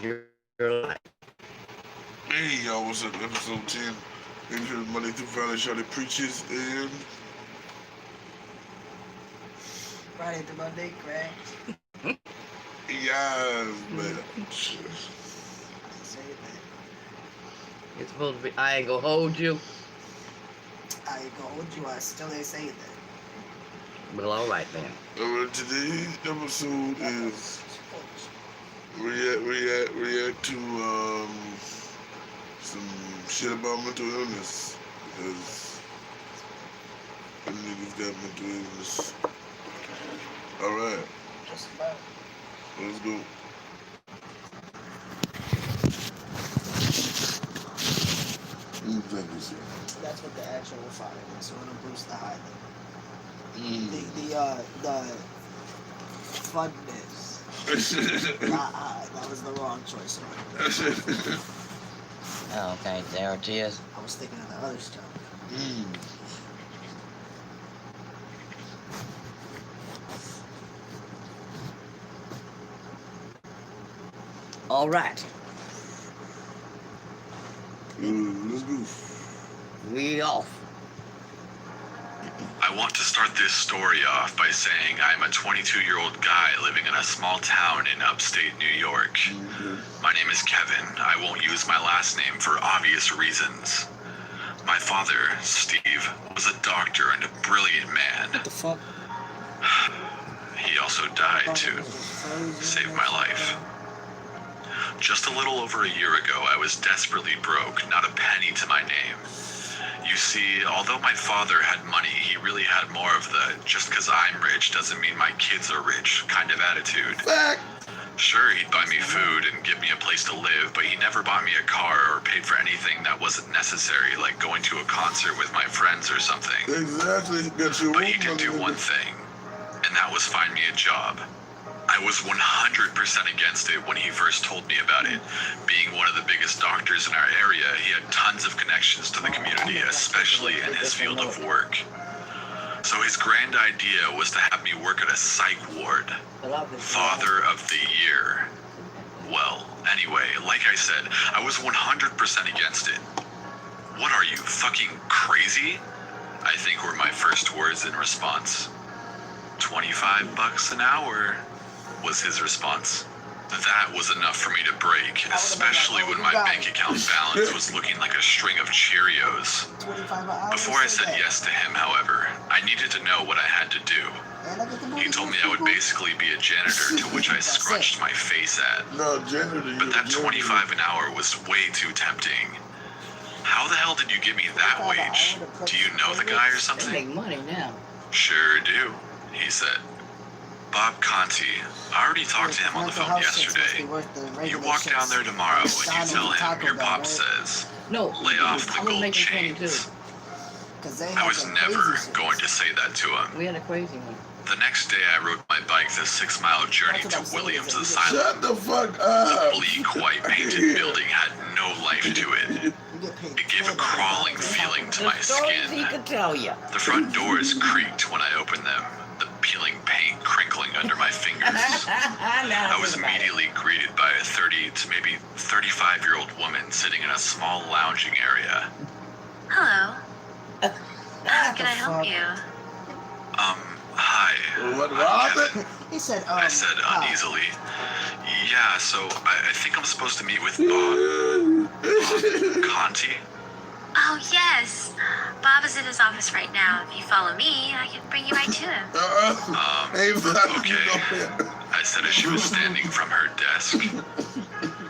your life. Hey, y'all, what's up? Episode 10. And here's Monday through Friday, Charlie preaches, and Friday to Monday, cracks. yes, man. Say that. It's supposed to be, I ain't gonna hold you. I ain't gonna hold you. I still ain't saying that. Well, alright then. Today's episode is react to some shit about mental illness, because them niggas got mental illness. Alright, Just about. let's go. Thank you, sir. That's what the actual fire is. So it'll boost the high Mm. The funness. Not high. That was the wrong choice. Oh, okay, there it is. I was thinking of the other stuff. Mm. Alright, Let's go. we off. I want to start this story off by saying I'm a 22-year-old guy living in a small town in upstate New York. Mhm. My name is Kevin. I won't use my last name for obvious reasons. My father, Steve, was a doctor and a brilliant man. What the fuck? He also died to save my life. Just a little over a year ago, I was desperately broke, not a penny to my name. You see, although my father had money, he really had more of the just 'cause I'm rich doesn't mean my kids are rich kind of attitude. Fact. Sure, he'd buy me food and give me a place to live, but he never bought me a car or paid for anything that wasn't necessary, like going to a concert with my friends or something. Exactly. Got your But own he did do money. one thing, and that was find me a job. I was 100% against it when he first told me about it. Being one of the biggest doctors in our area, he had tons of connections to the community, especially in his field of work. So his grand idea was to have me work at a psych ward. Father of the Year. Well, anyway, like I said, I was 100% against it. What are you, fucking crazy? I think were my first words in response. $25 an hour, was his response. That was enough for me to break, especially when my bank account balance was looking like a string of Cheerios. 25 an hour. Before I said yes to him, however, I needed to know what I had to do. He told me I would basically be a janitor, to which I scrunched my face at. No, janitor. But that 25 an hour was way too tempting. How the hell did you give me that wage? Do you know the guy or They something? make money now. Sure do, he said. Bob Conti. I already talked to him on the phone yesterday. You walk down there tomorrow and you tell him your pop says, No, lay off the I was gold making 22. chains. I was never going to say that to him. We had a crazy one. The next day I rode my bike the 6-mile journey to Williams Asylum. Shut the fuck The up. bleak white painted building had no life to it. It gave a crawling feeling to my The stories he skin. could tell you. The front doors creaked when I opened them, the peeling paint crinkling under my fingers. I was immediately greeted by a 30 to maybe 35-year-old woman sitting in a small lounging area. Hello. How can I help you? Hi. What, I'm Robin? Kevin. He said, I said hi. uneasily. Yeah, so I think I'm supposed to meet with Bob Conti. Oh, yes. Bob is in his office right now. If you follow me, I can bring you right to him. Hey, Okay. I said as she was standing from her desk.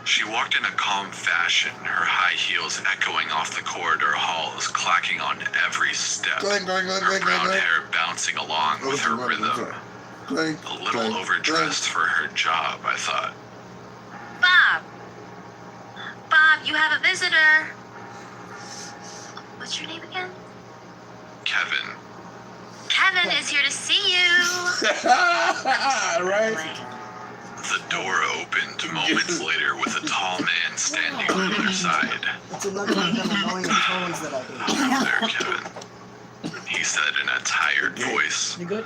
She walked in a calm fashion, her high heels echoing off the corridor halls, clacking on every step, Clank, clank, clank, her clank, brown clank. hair bouncing along with her rhythm. Clank, A little overdressed for her job, I thought. Bob. Bob, you have a visitor. What's your name again? Kevin. Kevin is here to see you. Right? Wait. The door opened moments later with a tall man standing on the other side. It's another one of them annoying tones that I hate. Hello there, Kevin. He said in a tired voice. You good?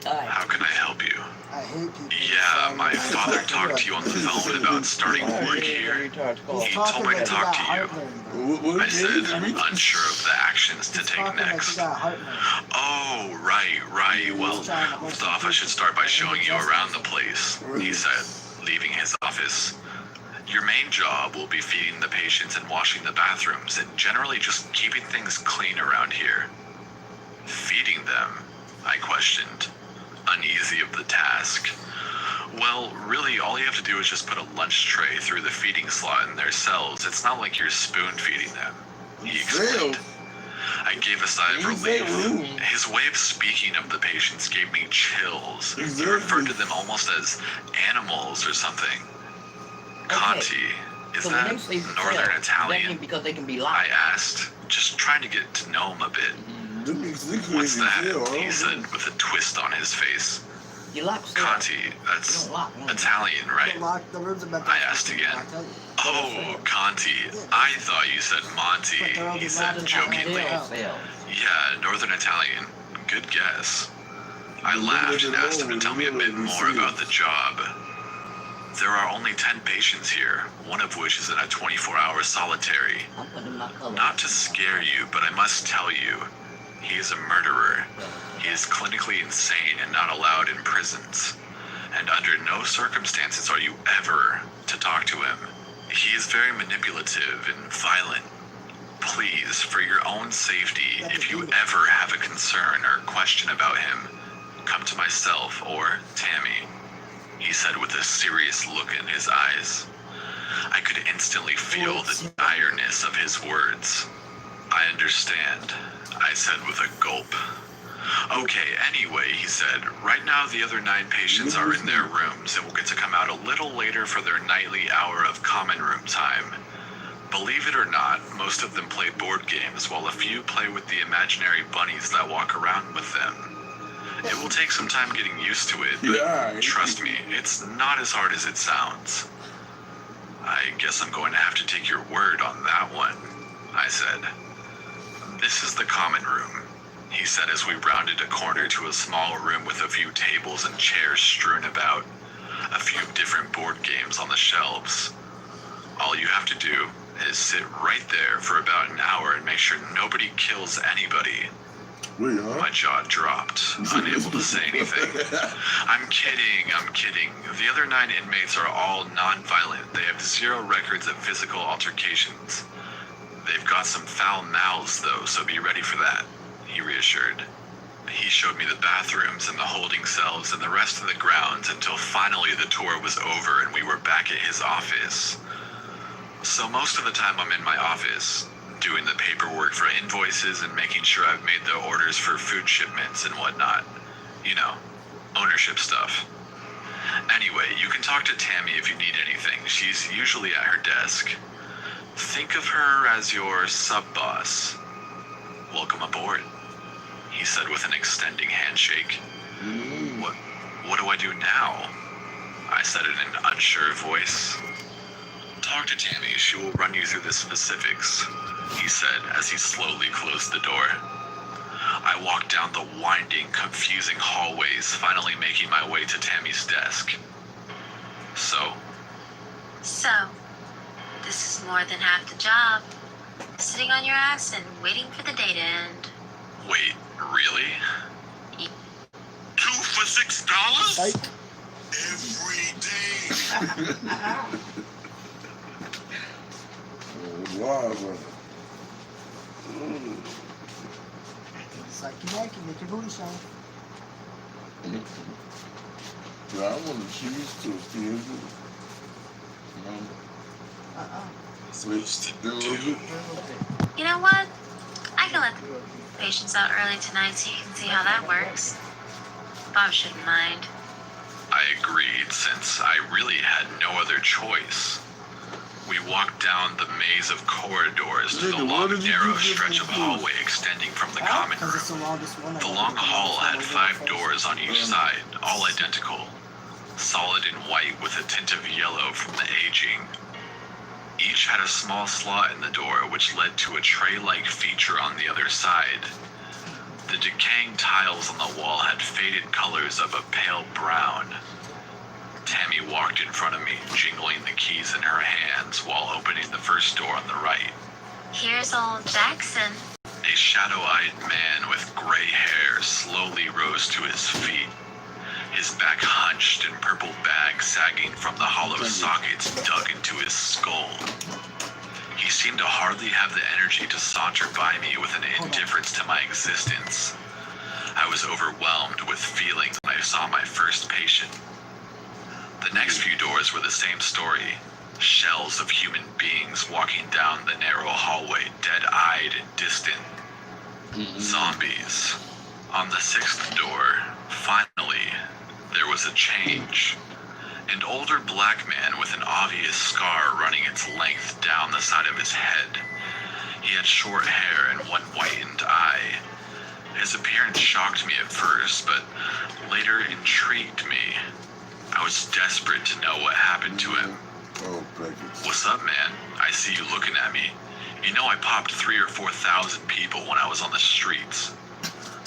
time. How can I help you? I hate people. Yeah, my father talked to you on the phone about starting work here. He's He talking told me to like he talk got to you. heartburn, bro. What I said, game is it? unsure of the actions to He's take talking like he next. got heartburn. Oh, right. Well, first off, I should start by showing you around the place, he said, leaving his office. Your main job will be feeding the patients and washing the bathrooms and generally just keeping things clean around here. Feeding them? I questioned, uneasy of the task. Well, really, all you have to do is just put a lunch tray through the feeding slot in their cells. It's not like you're spoon feeding them, he explained. Damn. I gave a sigh of Use that room. relief. His way of speaking of the patients gave me chills. He Exactly. referred to them almost as animals or something. Conti, is So that when they say Northern cell, that Italian? means because they can be I locked. asked, just trying to get to know him a bit. Them niggas, they What's crazy as hell. that? I He don't said know. with a twist on his face. You lock cells. Conti, You that's don't lock one. Italian, right? The rooms about I asked again. Oh, Conti. I thought you said Monty, he said jokingly. Cell. Yeah, Northern Italian. Good guess. I laughed and asked him to tell me a bit more about the job. There are only 10 patients here, one of which is in a 24-hour solitary. I'm putting my color. Not to scare you, but I must tell you, he is a murderer. He is clinically insane and not allowed in prisons. And under no circumstances are you ever to talk to him. He is very manipulative and violent. Please, for your own safety, if you ever have a concern or question about him, come to myself or Tammy, he said with a serious look in his eyes. I could instantly feel the direness of his words. I understand, I said with a gulp. Okay, anyway, he said, right now the other 9 patients are in their rooms and will get to come out a little later for their nightly hour of common room time. Believe it or not, most of them play board games while a few play with the imaginary bunnies that walk around with them. It will take some time getting used to it, but Yeah. trust me, it's not as hard as it sounds. I guess I'm going to have to take your word on that one, I said. This is the common room, he said as we rounded a corner to a small room with a few tables and chairs strewn about, a few different board games on the shelves. All you have to do is sit right there for about an hour and make sure nobody kills anybody. Wait, huh? My jaw dropped, unable to say anything. I'm kidding. The other 9 inmates are all non-violent. They have 0 records of physical altercations. They've got some foul mouths, though, so be ready for that, he reassured. He showed me the bathrooms and the holding cells and the rest of the grounds until finally the tour was over and we were back at his office. So most of the time I'm in my office, doing the paperwork for invoices and making sure I've made the orders for food shipments and whatnot. You know, ownership stuff. Anyway, you can talk to Tammy if you need anything. She's usually at her desk. Think of her as your sub-boss. Welcome aboard, he said with an extending handshake. What do I do now? I said in an unsure voice. Talk to Tammy, she will run you through the specifics, he said as he slowly closed the door. I walked down the winding, confusing hallways, finally making my way to Tammy's desk. So, This is more than half the job. Sitting on your ass and waiting for the day to end. wait, really? 2 for $6? Like, Every day. Wow, bro. suck your neck and make your booty shine. Yeah, I want to choose to feel switch to do. You know what? I can let the patients out early tonight so you can see how that works. Bob shouldn't mind. I agreed, since I really had no other choice. We walked down the maze of corridors to the Nigga, why long, did you narrow do stretch of this? hallway extending from the common Because it's the room. longest one. The long hall had 5 doors on each side, all identical, solid in white with a tint of yellow from the aging. Each had a small slot in the door which led to a tray-like feature on the other side. The decaying tiles on the wall had faded colors of a pale brown. Tammy walked in front of me, jingling the keys in her hands while opening the first door on the right. Here's old Jackson. A shadow-eyed man with gray hair slowly rose to his feet, his back hunched and purple bag sagging from the hollow sockets dug into his skull. He seemed to hardly have the energy to saunter by me with an indifference to my existence. I was overwhelmed with feelings when I saw my first patient. The next few doors were the same story. Shells of human beings walking down the narrow hallway, dead-eyed and distant. Zombies. On the sixth door, finally, there was a change. An older black man with an obvious scar running its length down the side of his head. He had short hair and one whitened eye. His appearance shocked me at first, but later intrigued me. I was desperate to know what happened to him. Oh, Becky. What's up, man? I see you looking at me. You know I popped 3,000 or 4,000 people when I was on the streets.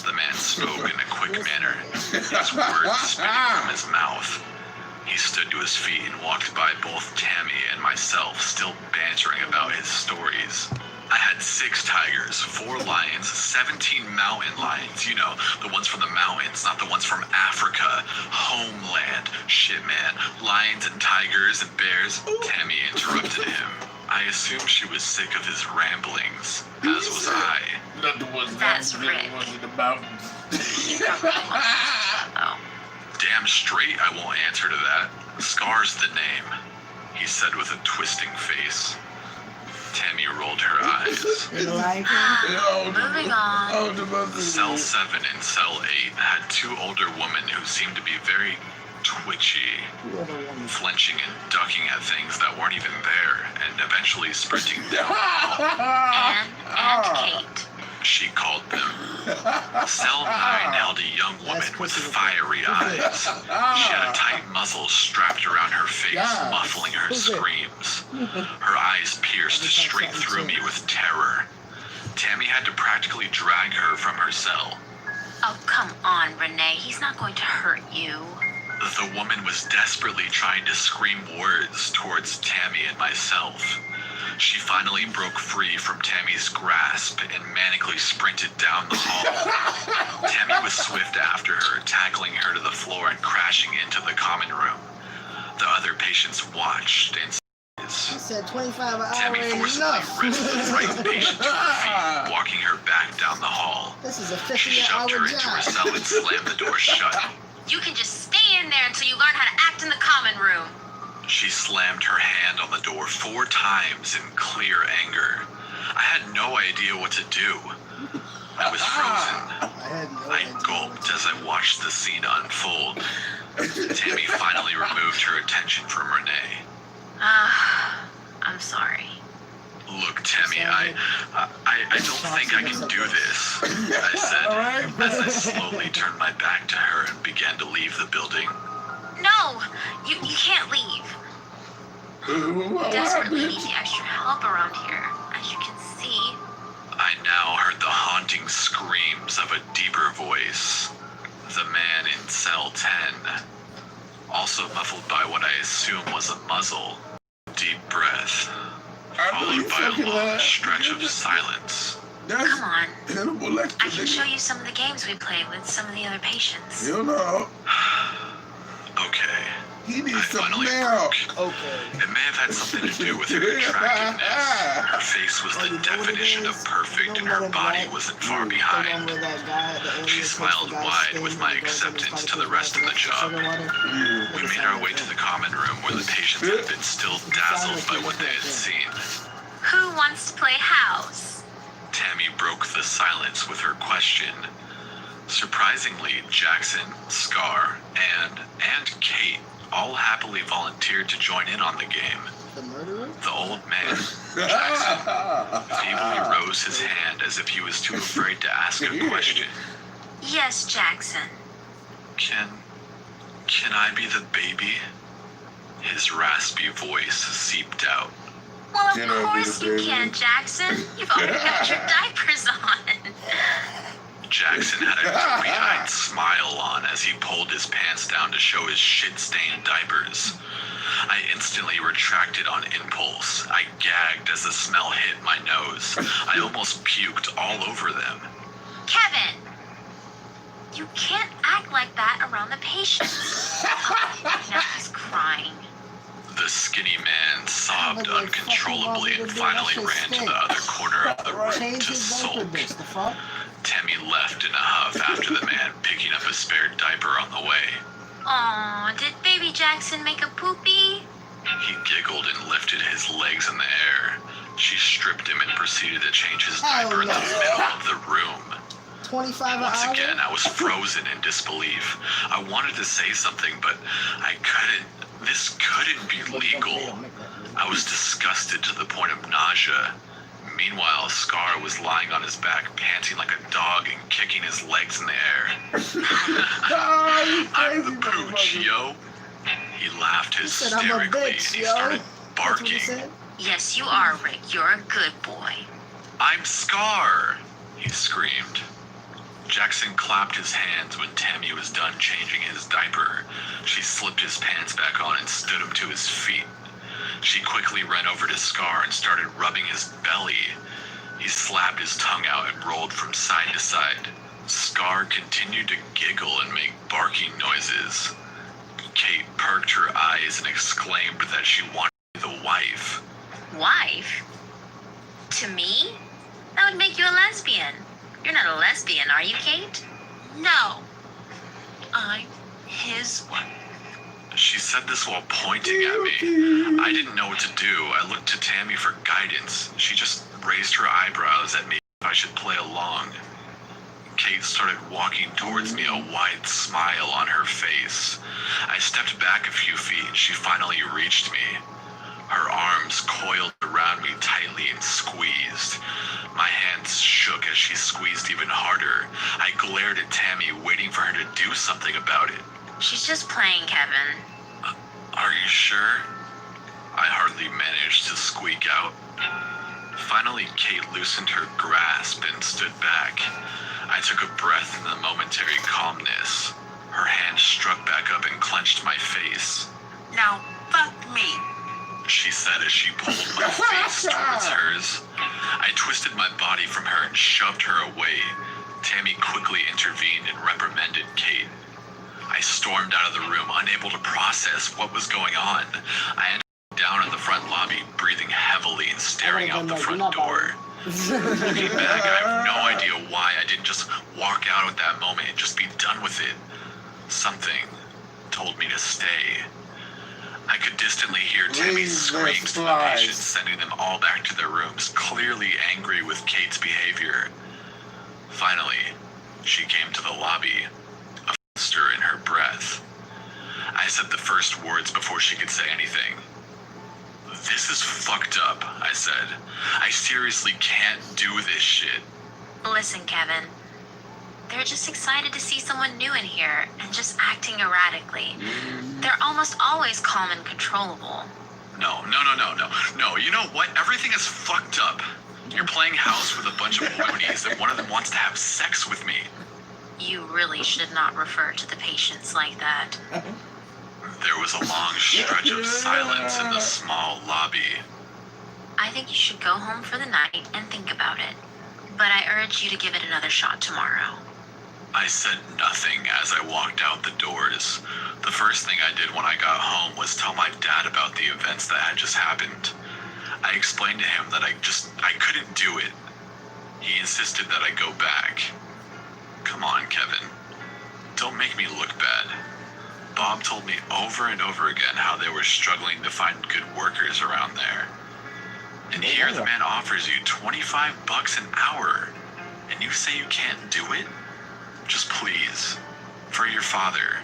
The man spoke in a quick manner, his words spitting from his mouth. He stood to his feet and walked by both Tammy and myself, still bantering about his stories. I had 6 tigers, 4 lions, 17 mountain lions. You know, the ones from the mountains, not the ones from Africa. Homeland. Shit, man. Lions and tigers and bears. Tammy interrupted him. I assumed she was sick of his ramblings, as was I. Not the ones That's down, Rick. the ones in the mountains. Oh. Damn straight I won't answer to that. Scar's the name, he said with a twisting face. Tammy rolled her eyes. You like him? Moving on. Oh, the mother. Cell 7 and Cell 8 had 2 older women who seemed to be very twitchy, flinching and ducking at things that weren't even there, and eventually sprinting down the hall. Anne and Kate. She called them. Cell 9 held a young woman with fiery eyes. She had a tight muzzle strapped around her face, muffling her screams. Her eyes pierced straight through me with terror. Tammy had to practically drag her from her cell. Oh, come on, Renee. He's not going to hurt you. The woman was desperately trying to scream words towards Tammy and myself. She finally broke free from Tammy's grasp and manically sprinted down the hall. Tammy was swift after her, tackling her to the floor and crashing into the common room. The other patients watched and He said 25 an hour Tammy ain't forcibly enough. ripped the frightened patient to her feet, walking her back down the hall. This is a She 50-hour shoved her into her job. cell and slammed the door shut. You can just stay in there until you learn how to act in the common room. She slammed her hand on the door 4 times in clear anger. I had no idea what to do. I was frozen. I gulped as I watched the scene unfold. Tammy finally removed her attention from Renee. I'm sorry. Look, Tammy, I don't think I can do this, I said, as I slowly turned my back to her and began to leave the building. No, you can't leave. Desperately need the extra help around here. As you can see, I now heard the haunting screams of a deeper voice. The man in cell 10. Also muffled by what I assume was a muzzle. Deep breath, followed by a long stretch of silence. come on. Hannibal Lecter, I can nigga. show you some of the games we played with some of the other patients. You know, Okay, he I needs something finally now. broke. Okay. It may have had something to do with her attractiveness. Her face was the definition of perfect and her body wasn't far behind. She smiled wide with my acceptance to the rest of the job. We made our way to the common room where the patients had been still dazzled by what they had seen. Who wants to play house? Tammy broke the silence with her question. Surprisingly, Jackson, Scar, and Kate all happily volunteered to join in on the game. The murderer? The old man, Jackson, feebly rose his hand as if he was too afraid to ask a question. Yes, Jackson. Can I be the baby? His raspy voice seeped out. Well, Can of I be course the you baby? can, Jackson. You've already got your diapers on. Jackson had a derpy-eyed smile on as he pulled his pants down to show his shit-stained diapers. I instantly retracted on impulse. I gagged as the smell hit my nose. I almost puked all over them. Kevin! You can't act like that around the patients. Now he's crying. The skinny man sobbed uncontrollably and finally ran to the other corner of the room Change to his diaper, sulk. bitch. The fuck? Tammy left in a huff after the man picking up a spare diaper on the way. Aw, did baby Jackson make a poopy? He giggled and lifted his legs in the air. She stripped him and proceeded to change his Hell diaper in the no. middle of the room. 25 an Once hour? again, I was frozen in disbelief. I wanted to say something, but I couldn't. This couldn't be legal. I was disgusted to the point of nausea. Meanwhile, Scar was lying on his back, panting like a dog and kicking his legs in the air. I'm the pooch, yo. He laughed He said, "I'm a hysterically bitch, and he yo." started That's what he barking. said? Yes, you are, Rick. You're a good boy. I'm Scar, he screamed. Jackson clapped his hands when Tammy was done changing his diaper. She slipped his pants back on and stood him to his feet. She quickly ran over to Scar and started rubbing his belly. He slapped his tongue out and rolled from side to side. Scar continued to giggle and make barking noises. Kate perked her eyes and exclaimed that she wanted the wife. Wife? To me? That would make you a lesbian. You're not a lesbian, are you, Kate? No. I'm his wife. She said this while pointing at me. I didn't know what to do. I looked to Tammy for guidance. She just raised her eyebrows at me if I should play along. Kate started walking towards me, a wide smile on her face. I stepped back a few feet and she finally reached me. Her arms coiled around me tightly and squeezed. My hands shook as she squeezed even harder. I glared at Tammy, waiting for her to do something about it. She's just playing, Kevin. Are you sure? I hardly managed to squeak out. Finally, Kate loosened her grasp and stood back. I took a breath in the momentary calmness. Her hand struck back up and clenched my face. Now, fuck me. She said as she pulled my face towards hers. I twisted my body from her and shoved her away. Tammy quickly intervened and reprimanded Kate. I stormed out of the room, unable to process what was going on. I ended up down in the front lobby, breathing heavily and staring out the front door. Looking back, I have no idea why I didn't just walk out at that moment and just be done with it. Something told me to stay. I could distantly hear Tammy's screams to the patients, sending them all back to their rooms, clearly angry with Kate's behavior. Finally, she came to the lobby, a stir in her breath. I said the first words before she could say anything. This is fucked up, I said. I seriously can't do this shit. Listen, Kevin. They're just excited to see someone new in here and just acting erratically. They're almost always calm and controllable. No. You know what? Everything is fucked up. You're playing house with a bunch of ponies and one of them wants to have sex with me. You really should not refer to the patients like that. There was a long stretch of silence in the small lobby. I think you should go home for the night and think about it. But I urge you to give it another shot tomorrow. I said nothing as I walked out the doors. The first thing I did when I got home was tell my dad about the events that had just happened. I explained to him that I couldn't do it. He insisted that I go back. Come on, Kevin. Don't make me look bad. Bob told me over and over again how they were struggling to find good workers around there. And here the man offers you $25 an hour, and you say you can't do it? Just please, for your father,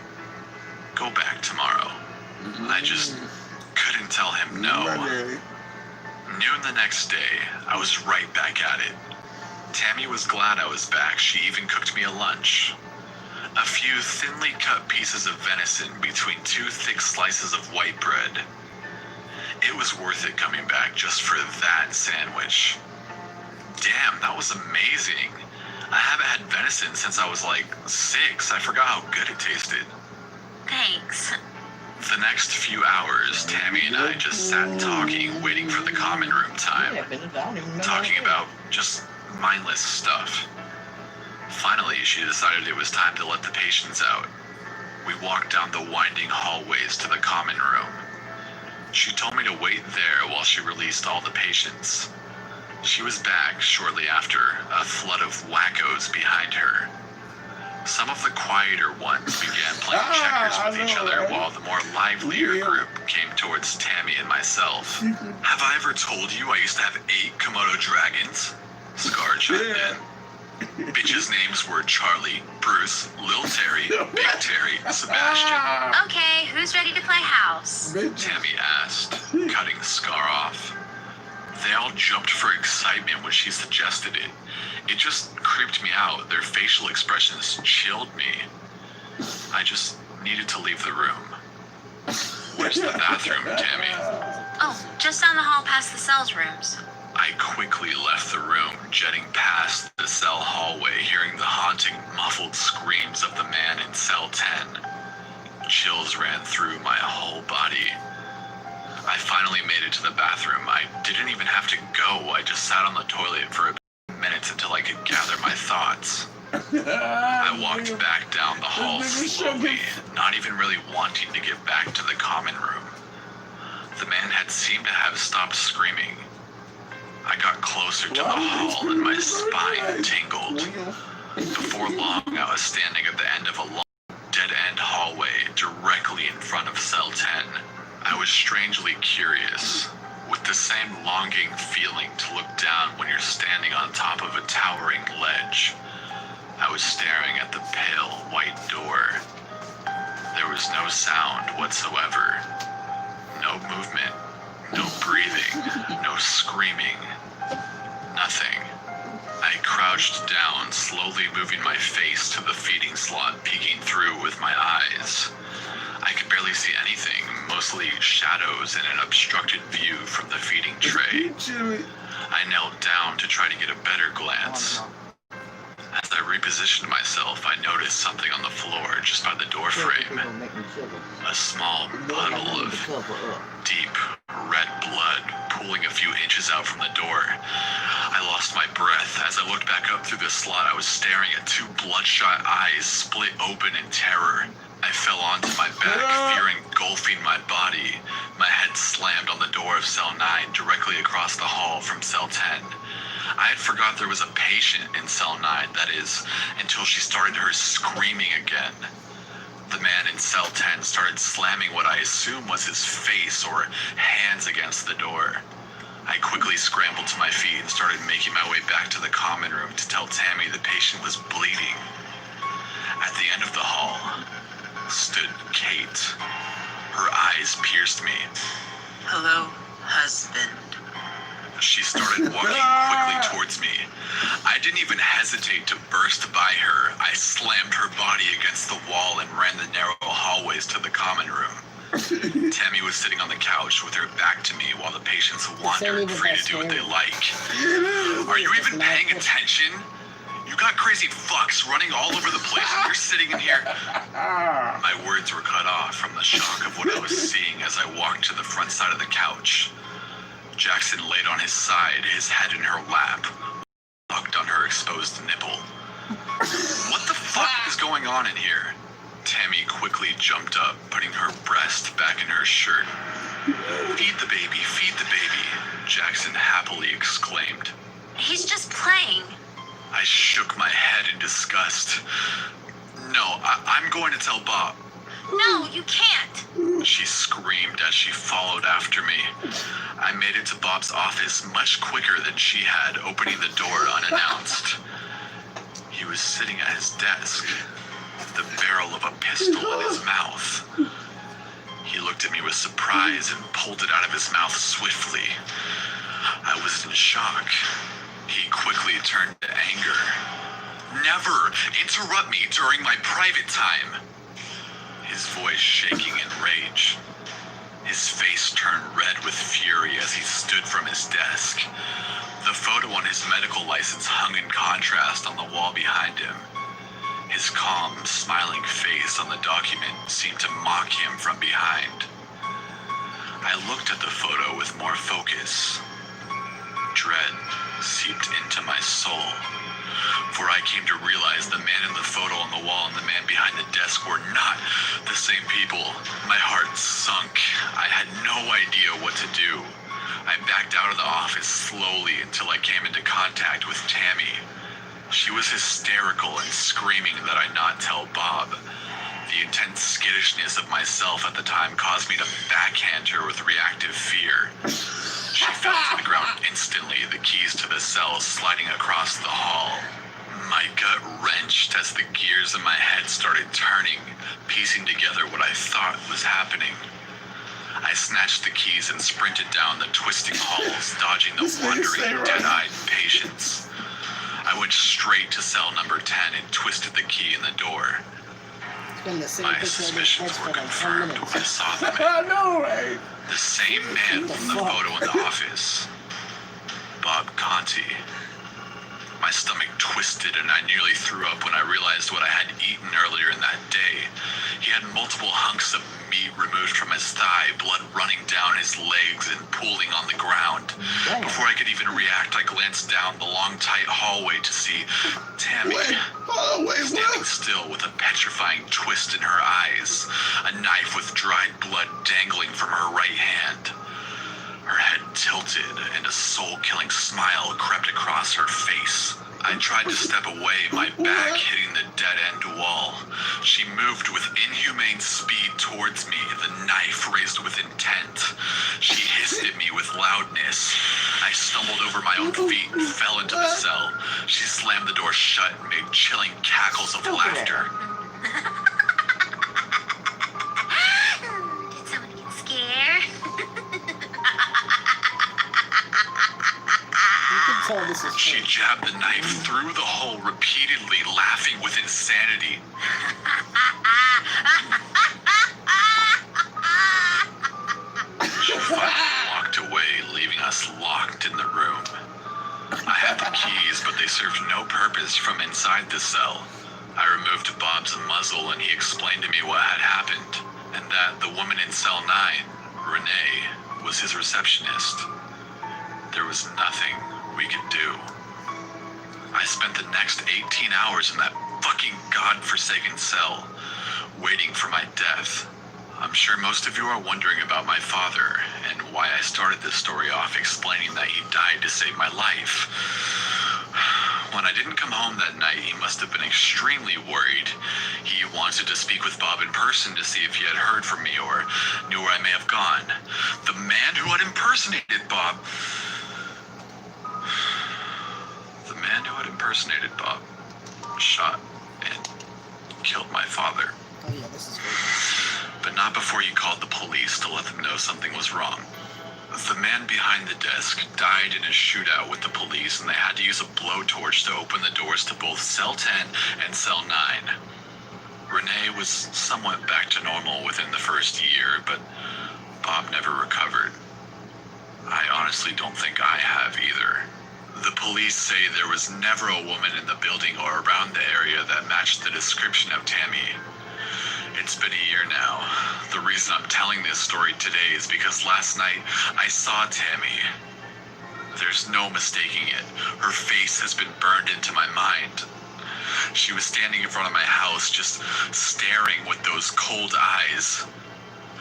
go back tomorrow. I just couldn't tell him no. Noon the next day, I was right back at it. Tammy was glad I was back. She even cooked me a lunch. A few thinly cut pieces of venison between 2 thick slices of white bread. It was worth it coming back just for that sandwich. Damn, that was amazing. I haven't had venison since I was like 6. I forgot how good it tasted. Thanks. The next few hours, Tammy and I just sat talking, waiting for the common room time. Talking about just mindless stuff. Finally, she decided it was time to let the patients out. We walked down the winding hallways to the common room. She told me to wait there while she released all the patients. She was back shortly after, a flood of wackos behind her. Some of the quieter ones began playing checkers with each other while the more livelier group came towards Tammy and myself. Have I ever told you I used to have 8 Komodo dragons? Scar chimed in. Bitches' names were Charlie, Bruce, Lil Terry, Big Terry, Sebastian. Okay, who's ready to play house? Tammy asked, cutting Scar off. They all jumped for excitement when she suggested it. It just creeped me out. Their facial expressions chilled me. I just needed to leave the room. Where's the bathroom, Tammy? Oh, just down the hall past the cells rooms. I quickly left the room, jetting past the cell hallway, hearing the haunting, muffled screams of the man in cell 10. Chills ran through my whole body. I finally made it to the bathroom. I didn't even have to go. I just sat on the toilet for a minute until I could gather my thoughts. I walked back down the hall slowly, not even really wanting to get back to the common room. The man had seemed to have stopped screaming. I got closer to the hall and my spine tingled. Before long, I was standing at the end of a long, dead-end hallway directly in front of cell 10. I was strangely curious, with the same longing feeling to look down when you're standing on top of a towering ledge. I was staring at the pale white door. There was no sound whatsoever. No movement, no breathing, no screaming. Nothing. I crouched down, slowly moving my face to the feeding slot, peeking through with my eyes. I could barely see anything, mostly shadows and an obstructed view from the feeding tray. I knelt down to try to get a better glance. As I repositioned myself, I noticed something on the floor just by the door frame. A small puddle of deep red blood pooling a few inches out from the door. I lost my breath. As I looked back up through the slot, I was staring at 2 bloodshot eyes split open in terror. I fell onto my back, fear engulfing my body. My head slammed on the door of cell 9 directly across the hall from cell 10. I had forgot there was a patient in cell 9, that is, until she started her screaming again. The man in cell 10 started slamming what I assume was his face or hands against the door. I quickly scrambled to my feet and started making my way back to the common room to tell Tammy the patient was bleeding. At the end of the hall stood Kate. Her eyes pierced me. Hello, husband. She started walking quickly towards me. I didn't even hesitate to burst by her. I slammed her body against the wall and ran the narrow hallways to the common room. Tammy was sitting on the couch with her back to me while the patients wandered, free to do what they like. Are you even paying attention? You got crazy fucks running all over the place and you're sitting in here. My words were cut off from the shock of what I was seeing as I walked to the front side of the couch. Jackson laid on his side, his head in her lap, hugged on her exposed nipple. What the fuck is going on in here? Tammy quickly jumped up, putting her breast back in her shirt. Feed the baby, Jackson happily exclaimed. He's just playing. I shook my head in disgust. No, I'm going to tell Bob. No, you can't. She screamed as she followed after me. I made it to Bob's office much quicker than she had, opening the door unannounced. He was sitting at his desk, the barrel of a pistol in his mouth. He looked at me with surprise and pulled it out of his mouth swiftly. I was in shock. He quickly turned to anger. Never interrupt me during my private time. His voice shaking in rage. His face turned red with fury as he stood from his desk. The photo photo on his medical license hung in contrast on the wall behind him. His calm, smiling face on the document seemed to mock him from behind. I looked at the photo with more focus. Dread seeped into my soul, for I came to realize the man in the photo on the wall and the man behind the desk were not the same people. My heart sunk. I had no idea what to do. I backed out of the office slowly until I came into contact with Tammy. She was hysterical and screaming that I not tell Bob. The intense skittishness of myself at the time caused me to backhand her with reactive fear. She fell to the ground instantly, the keys to the cell sliding across the hall. My gut wrenched as the gears in my head started turning, piecing together what I thought was happening. I snatched the keys and sprinted down the twisting halls, dodging the wandering, dead-eyed patients. I went straight to cell number 10 and twisted the key in the door. My suspicions were confirmed when I saw the man. I know, right? The same man from the photo in the office. Bob Conti. My stomach twisted and I nearly threw up when I realized what I had eaten earlier in that day. He had multiple hunks of meat removed from his thigh, blood running down his legs and pooling on the ground. Before I could even react, I glanced down the long, tight hallway to see Tammy standing still with a petrifying twist in her eyes, a knife with dried blood dangling from her right hand. Her head tilted and a soul-killing smile crept across her face. I tried to step away, my back hitting the dead-end wall. She moved with inhumane speed towards me, the knife raised with intent. She hissed at me with loudness. I stumbled over my own feet and fell into the cell. She slammed the door shut and made chilling cackles of laughter. Did someone get scared? She jabbed the knife through the hole repeatedly, laughing with insanity. She finally walked away, leaving us locked in the room. I had the keys, but they served no purpose from inside the cell. I removed Bob's muzzle and he explained to me what had happened, and that the woman in cell 9, Renee, was his receptionist. There was nothing we could do. I spent the next 18 hours in that fucking godforsaken cell, waiting for my death. I'm sure most of you are wondering about my father and why I started this story off explaining that he died to save my life. When I didn't come home that night, he must have been extremely worried. He wanted to speak with Bob in person to see if he had heard from me or knew where I may have gone. The man who had impersonated Bob shot and killed my father. Oh yeah, this is great. But not before he called the police to let them know something was wrong. The man behind the desk died in a shootout with the police, and they had to use a blowtorch to open the doors to both cell 10 and cell 9. Renee was somewhat back to normal within the first year, but Bob never recovered. I honestly don't think I have either. The police say there was never a woman in the building or around the area that matched the description of Tammy. It's been a year now. The reason I'm telling this story today is because last night I saw Tammy. There's no mistaking it. Her face has been burned into my mind. She was standing in front of my house, just staring with those cold eyes.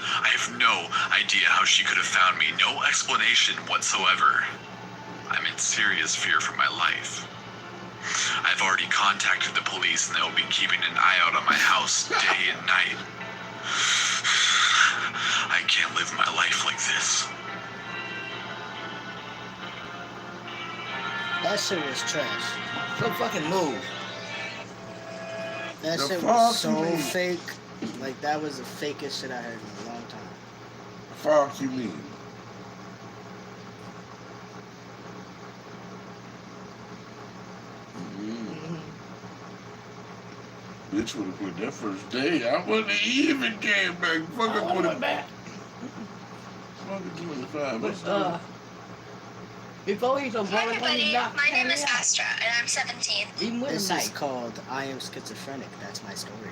I have no idea how she could have found me, no explanation whatsoever. I'm in serious fear for my life. I've already contacted the police and they will be keeping an eye out on my house day and night. I can't live my life like this. That shit was trash. So fucking move. That The shit fuck was so you mean? fake. Like, that was the fakest shit I heard in a long time. Fuck you mean? Bitch would have quit that first day. I wouldn't have even came back. Fucking would have. back. Fucking 25. What's But, Before he's a Hi boy, when he's everybody, not my name is carrying out. Astra, and I'm 17. Even with This a is mic. called I Am Schizophrenic. That's my story.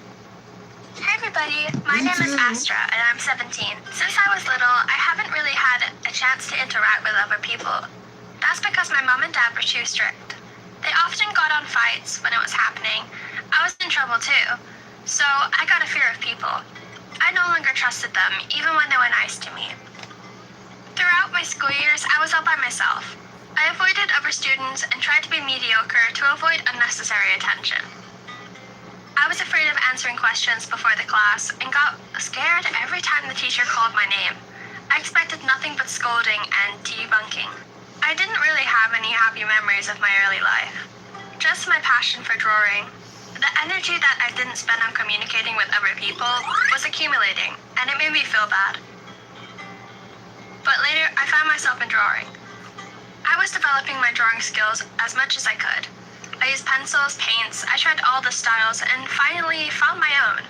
Hi everybody, my name is Astra, and I'm 17. Since I was little, I haven't really had a chance to interact with other people. That's because my mom and dad were too strict. They often got on fights when it was happening. I was in trouble too, so I got a fear of people. I no longer trusted them, even when they were nice to me. Throughout my school years, I was all by myself. I avoided other students and tried to be mediocre to avoid unnecessary attention. I was afraid of answering questions before the class and got scared every time the teacher called my name. I expected nothing but scolding and debunking. I didn't really have any happy memories of my early life. Just my passion for drawing. The energy that I didn't spend on communicating with other people was accumulating, and it made me feel bad. But later, I found myself in drawing. I was developing my drawing skills as much as I could. I used pencils, paints, I tried all the styles, and finally found my own.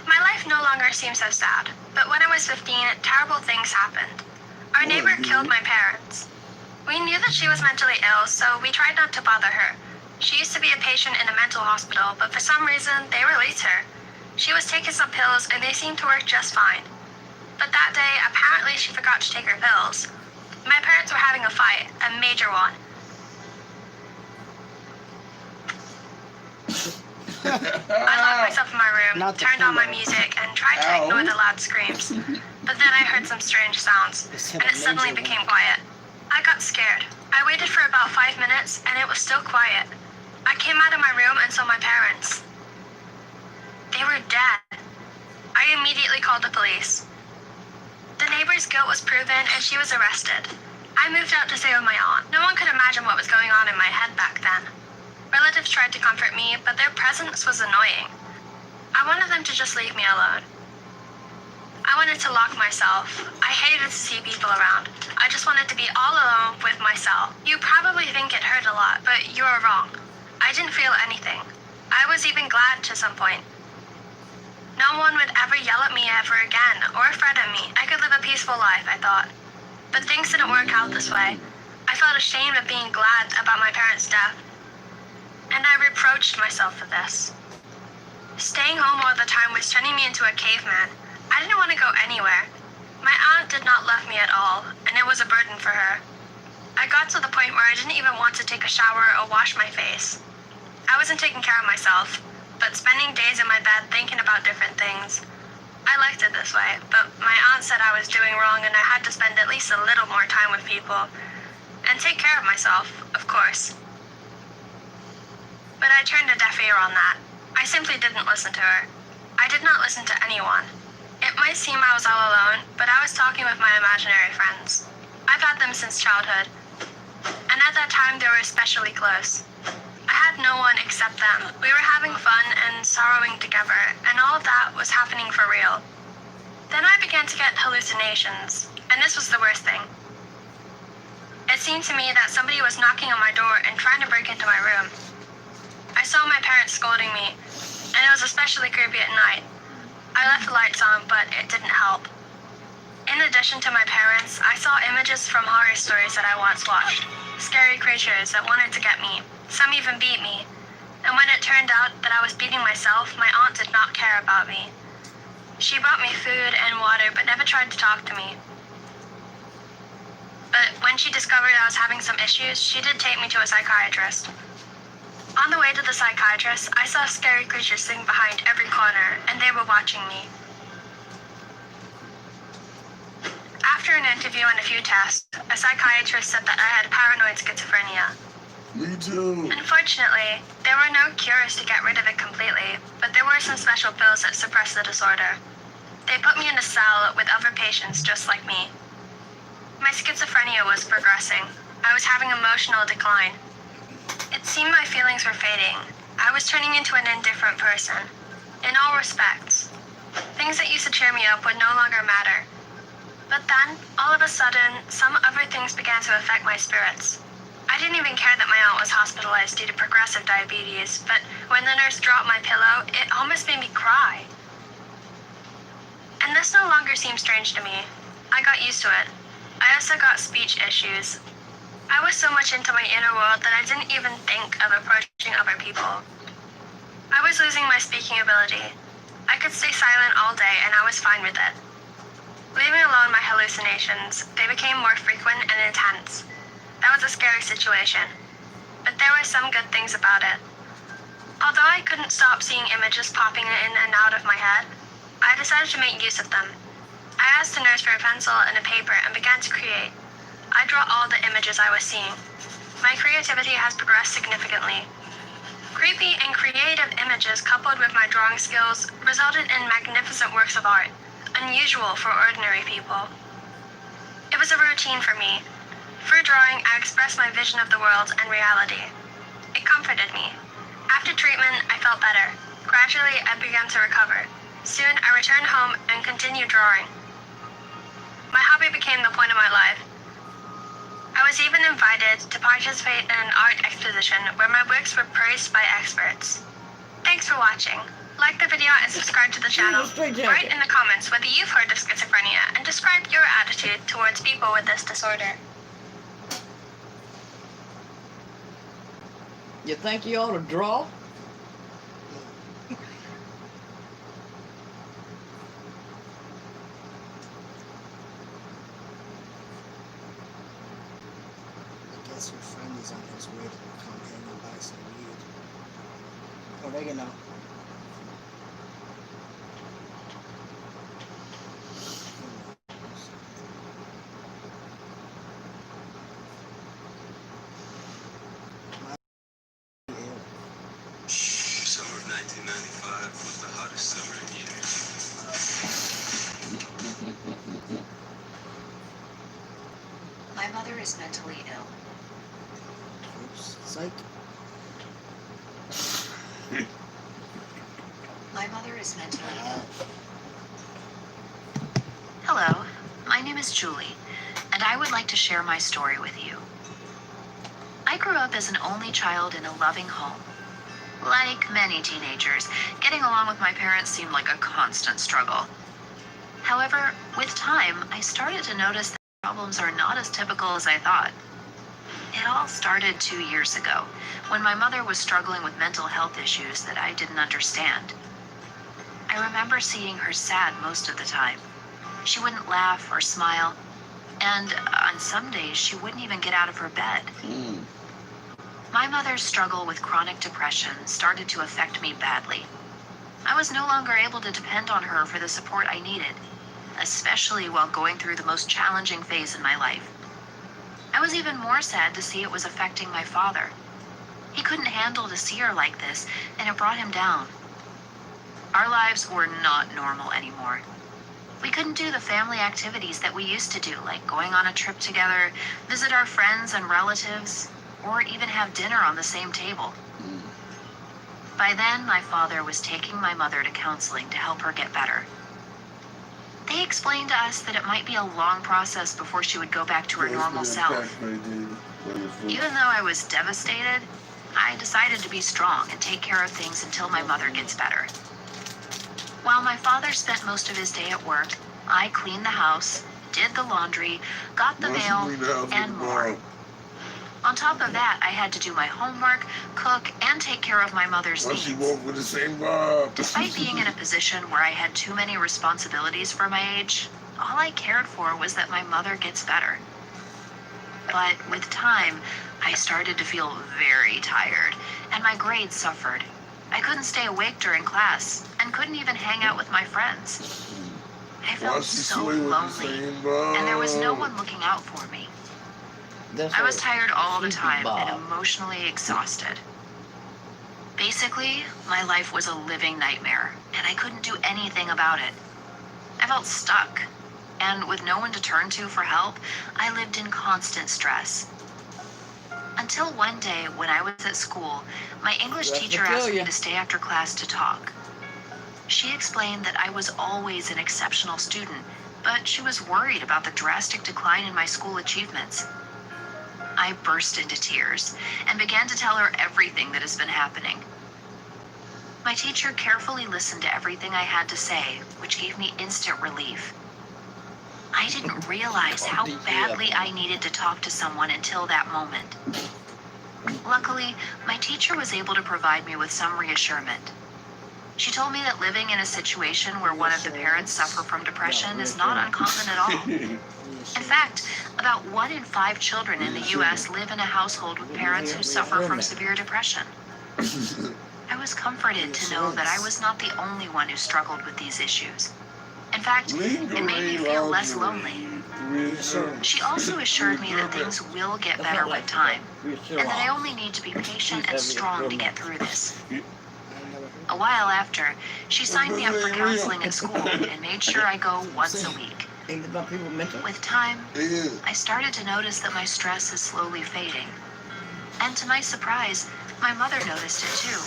My life no longer seemed so sad, but when I was 15, terrible things happened. Our neighbor killed my parents. We knew that she was mentally ill, so we tried not to bother her. She used to be a patient in a mental hospital, but for some reason, they released her. She was taking some pills, and they seemed to work just fine. But that day, apparently she forgot to take her pills. My parents were having a fight, a major one. I locked myself in my room, Not the turned on my pillow. music, and tried to ignore the loud screams. But then I heard some strange sounds, This and hit a it suddenly major became one. quiet. I got scared. I waited for about 5 minutes, and it was still quiet. I came out of my room and saw my parents. They were dead. I immediately called the police. The neighbor's guilt was proven, and she was arrested. I moved out to stay with my aunt. No one could imagine what was going on in my head back then. Relatives tried to comfort me, but their presence was annoying. I wanted them to just leave me alone. I wanted to lock myself. I hated to see people around. I just wanted to be all alone with myself. You probably think it hurt a lot, but you are wrong. I didn't feel anything. I was even glad to some point. No one would ever yell at me ever again, or fret at me. I could live a peaceful life, I thought. But things didn't work out this way. I felt ashamed of being glad about my parents' death. And I reproached myself for this. Staying home all the time was turning me into a caveman. I didn't want to go anywhere. My aunt did not love me at all, and it was a burden for her. I got to the point where I didn't even want to take a shower or wash my face. I wasn't taking care of myself, but spending days in my bed thinking about different things. I liked it this way, but my aunt said I was doing wrong and I had to spend at least a little more time with people. And take care of myself, of course. But I turned a deaf ear on that. I simply didn't listen to her. I did not listen to anyone. It might seem I was all alone, but I was talking with my imaginary friends. I've had them since childhood. And at that time, they were especially close. I had no one except them. We were having fun and sorrowing together, and all of that was happening for real. Then I began to get hallucinations, and this was the worst thing. It seemed to me that somebody was knocking on my door and trying to break into my room. I saw my parents scolding me, and it was especially creepy at night. I left the lights on, but it didn't help. In addition to my parents, I saw images from horror stories that I once watched. Scary creatures that wanted to get me. Some even beat me. And when it turned out that I was beating myself, my aunt did not care about me. She brought me food and water, but never tried to talk to me. But when she discovered I was having some issues, she did take me to a psychiatrist. On the way to the psychiatrist, I saw scary creatures sitting behind every corner, and they were watching me. After an interview and a few tests, a psychiatrist said that I had paranoid schizophrenia. Me too. Unfortunately, there were no cures to get rid of it completely, but there were some special pills that suppress the disorder. They put me in a cell with other patients just like me. My schizophrenia was progressing. I was having emotional decline. It seemed my feelings were fading. I was turning into an indifferent person. In all respects. Things that used to cheer me up would no longer matter. But then, all of a sudden, some other things began to affect my spirits. I didn't even care that my aunt was hospitalized due to progressive diabetes, but when the nurse dropped my pillow, it almost made me cry. And this no longer seemed strange to me. I got used to it. I also got speech issues. I was so much into my inner world that I didn't even think of approaching other people. I was losing my speaking ability. I could stay silent all day and I was fine with it. Leaving alone my hallucinations, they became more frequent and intense. That was a scary situation, but there were some good things about it. Although I couldn't stop seeing images popping in and out of my head, I decided to make use of them. I asked the nurse for a pencil and a paper and began to create. I draw all the images I was seeing. My creativity has progressed significantly. Creepy and creative images coupled with my drawing skills resulted in magnificent works of art, unusual for ordinary people. It was a routine for me. Through drawing, I expressed my vision of the world and reality. It comforted me. After treatment, I felt better. Gradually, I began to recover. Soon, I returned home and continued drawing. My hobby became the point of my life. I was even invited to participate in an art exposition where my works were praised by experts. Thanks for watching. Like the video and subscribe to the channel. Write in the comments whether you've heard of schizophrenia and describe your attitude towards people with this disorder. You think you ought to draw? I guess your friend is on his way to come hang and buy some weed. Oregano. Summer of 1995 was the hottest summer in years. My mother is mentally ill. Oops. Psych. My mother is mentally ill. Hello, my name is Julie, and I would like to share my story with you. I grew up as an only child in a loving home. Like many teenagers, getting along with my parents seemed like a constant struggle. However, with time, I started to notice that problems are not as typical as I thought. It all started 2 years ago, when my mother was struggling with mental health issues that I didn't understand. I remember seeing her sad most of the time. She wouldn't laugh or smile, and on some days she wouldn't even get out of her bed. My mother's struggle with chronic depression started to affect me badly. I was no longer able to depend on her for the support I needed, especially while going through the most challenging phase in my life. I was even more sad to see it was affecting my father. He couldn't handle to see her like this, and it brought him down. Our lives were not normal anymore. We couldn't do the family activities that we used to do, like going on a trip together, visit our friends and relatives, or even have dinner on the same table. By then, my father was taking my mother to counseling to help her get better. They explained to us that it might be a long process before she would go back to her normal self. Even though I was devastated, I decided to be strong and take care of things until my mother gets better. While my father spent most of his day at work, I cleaned the house, did the laundry, got the mail, and more. On top of that, I had to do my homework, cook, and take care of my mother's needs. Despite being in a position where I had too many responsibilities for my age, all I cared for was that my mother gets better. But with time, I started to feel very tired, and my grades suffered. I couldn't stay awake during class, and couldn't even hang out with my friends. I felt so lonely, and there was no one looking out for me. I was tired all the time and emotionally exhausted. Basically, my life was a living nightmare, and I couldn't do anything about it. I felt stuck, and with no one to turn to for help, I lived in constant stress. Until one day, when I was at school, my English teacher asked me to stay after class to talk. She explained that I was always an exceptional student, but she was worried about the drastic decline in my school achievements. I burst into tears and began to tell her everything that has been happening. My teacher carefully listened to everything I had to say, which gave me instant relief. I didn't realize how badly I needed to talk to someone until that moment. Luckily, my teacher was able to provide me with some reassurance. She told me that living in a situation where one of the parents suffer from depression is not uncommon at all. In fact, about 1 in 5 children in the U.S. live in a household with parents who suffer from severe depression. I was comforted to know that I was not the only one who struggled with these issues. In fact, it made me feel less lonely. She also assured me that things will get better with time, and that I only need to be patient and strong to get through this. A while after, she signed me up for counseling at school and made sure I go once a week. With time, I started to notice that my stress is slowly fading. And to my surprise, my mother noticed it too.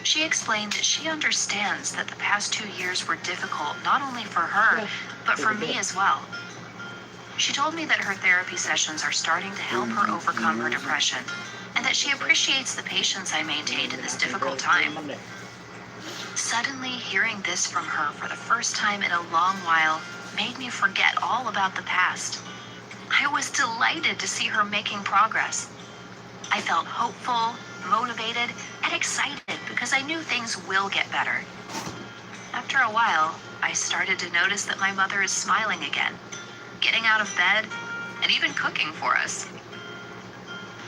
She explained that she understands that the past 2 years were difficult not only for her, but for me as well. She told me that her therapy sessions are starting to help her overcome her depression, and that she appreciates the patience I maintained in this difficult time. Suddenly, hearing this from her for the first time in a long while made me forget all about the past. I was delighted to see her making progress. I felt hopeful, motivated, and excited because I knew things will get better. After a while, I started to notice that my mother is smiling again, getting out of bed, and even cooking for us.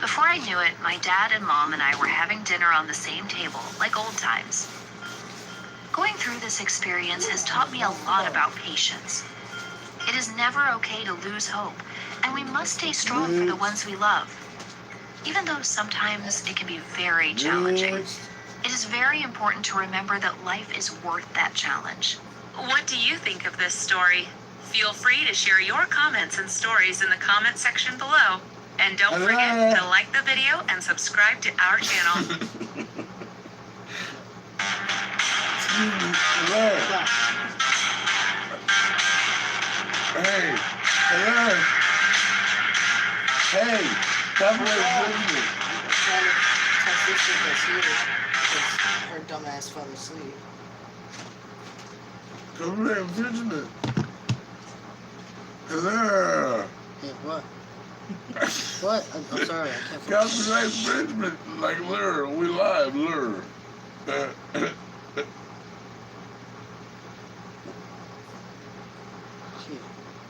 Before I knew it, my dad and mom and I were having dinner on the same table, like old times. Going through this experience has taught me a lot about patience. It is never okay to lose hope, and we must stay strong for the ones we love. Even though sometimes it can be very challenging, it is very important to remember that life is worth that challenge. What do you think of this story? Feel free to share your comments and stories in the comment section below. And don't forget to like the video and subscribe to our channel. Hey, hello. Hey, come here. Her dumbass fell asleep. Come here, vigilant. Hello. Hey, what? What? I'm sorry, I can't. Copyright infringement, like lure. We live, lure. Here,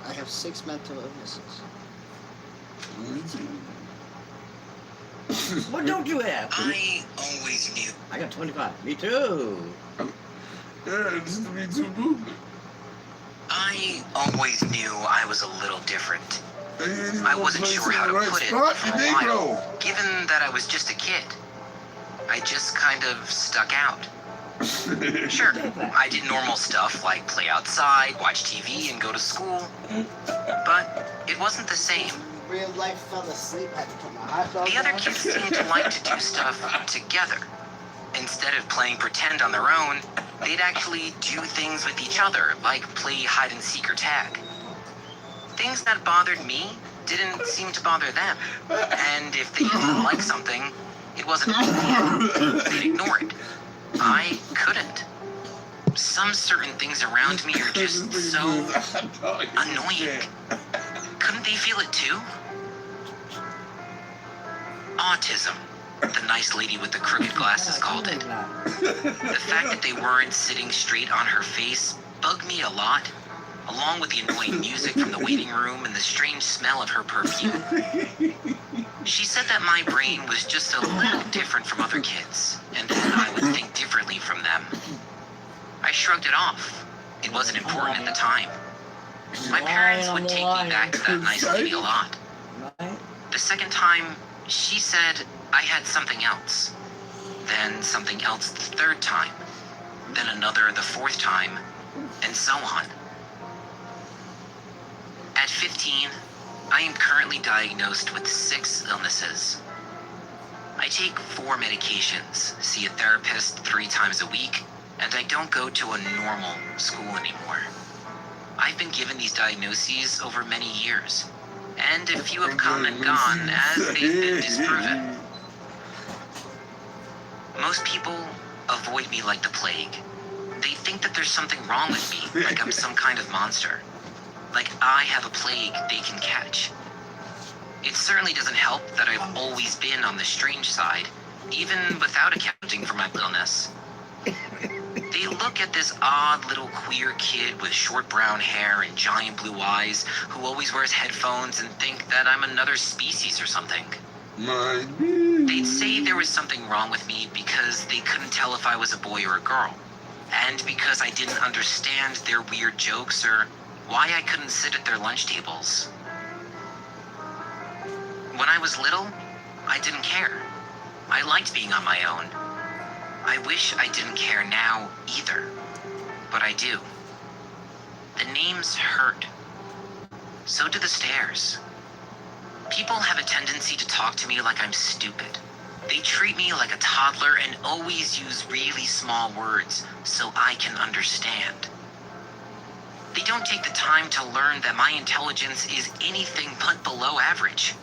I have 6 mental illnesses. What don't you have? I always knew. I got 25. Me too. Yeah, it's the Me Too movement. I always knew I was a little different. I wasn't sure how to put it for a while, given that I was just a kid. I just kind of stuck out. Sure, I did normal stuff like play outside, watch TV, and go to school. But it wasn't the same. Real life fell asleep. I had to put my hot dog The other down. kids seemed to like to do stuff together. Instead of playing pretend on their own, they'd actually do things with each other, like play hide and seek or tag. Things that bothered me didn't seem to bother them. And if they didn't like something, it wasn't a big deal. They'd ignore it. I couldn't. Some certain things around me are just so annoying. Couldn't they feel it too? Autism, the nice lady with the crooked glasses called it. The fact that they weren't sitting straight on her face bugged me a lot, along with the annoying music from the waiting room and the strange smell of her perfume. She said that my brain was just a little different from other kids, and that I would think differently from them. I shrugged it off. It wasn't important at the time. My parents would take me back to that nice lady a lot. The second time, she said I had something else. Then something else the third time. Then another the fourth time, and so on. At 15, I am currently diagnosed with 6 illnesses. I take 4 medications, see a therapist 3 times a week, and I don't go to a normal school anymore. I've been given these diagnoses over many years, and a few have come and gone as they've been disproven. Most people avoid me like the plague. They think that there's something wrong with me, like I'm some kind of monster. like I have a plague they can catch. It certainly doesn't help that I've always been on the strange side, even without accounting for my littleness. They look at this odd little queer kid with short brown hair and giant blue eyes who always wears headphones and think that I'm another species or something. They'd say there was something wrong with me because they couldn't tell if I was a boy or a girl, and because I didn't understand their weird jokes or why I couldn't sit at their lunch tables. When I was little, I didn't care. I liked being on my own. I wish I didn't care now either, but I do. The names hurt. So do the stares. People have a tendency to talk to me like I'm stupid. They treat me like a toddler and always use really small words so I can understand. They don't take the time to learn that my intelligence is anything but below average.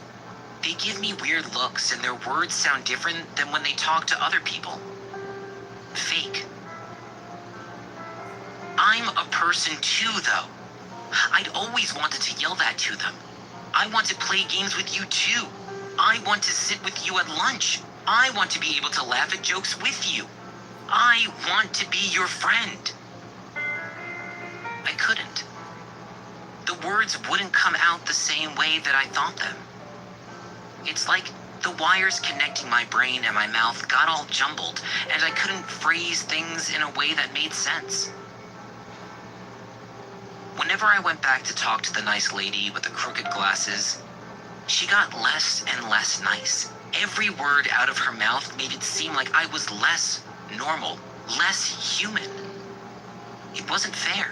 They give me weird looks and their words sound different than when they talk to other people. Fake. I'm a person too, though. I'd always wanted to yell that to them. I want to play games with you too. I want to sit with you at lunch. I want to be able to laugh at jokes with you. I want to be your friend. I couldn't. The words wouldn't come out the same way that I thought them. It's like the wires connecting my brain and my mouth got all jumbled, and I couldn't phrase things in a way that made sense. Whenever I went back to talk to the nice lady with the crooked glasses, she got less and less nice. Every word out of her mouth made it seem like I was less normal, less human. It wasn't fair.